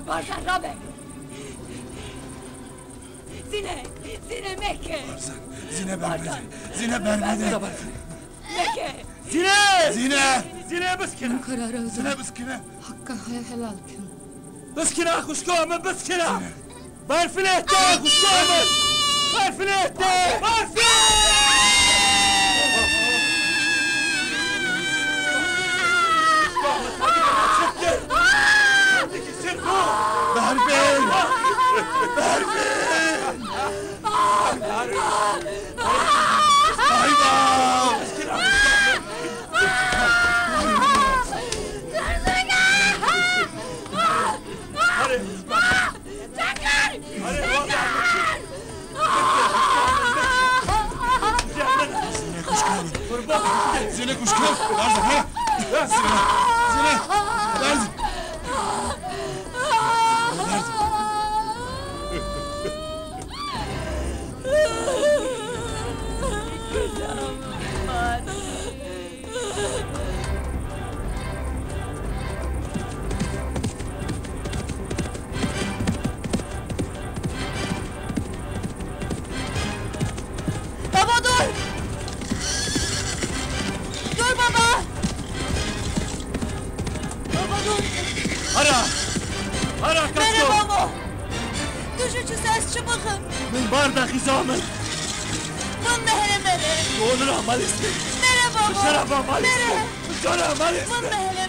Barzan Rabe. Zine Mekke. Barzan, Zine vermedi. Zine vermedi. Mekke. Zine من قرار Zine أوزان biskine. حقا هاي حلال كن بسكنا خشكو من بسكنا بارفليتي خشكو من بارفليتي Berfin! Hayvan! Zine kuşku! Barzan ha! Zine! Barzan! Baba dur! Dur baba! Baba dur! هرا Beni كسكو baba! Düşücü ses çıbıkın! من باردا خزامن Bın mehre beni! دونرا مالستي Mere baba! شرفا مالستي Mere! شرفا Bın مالستي mehre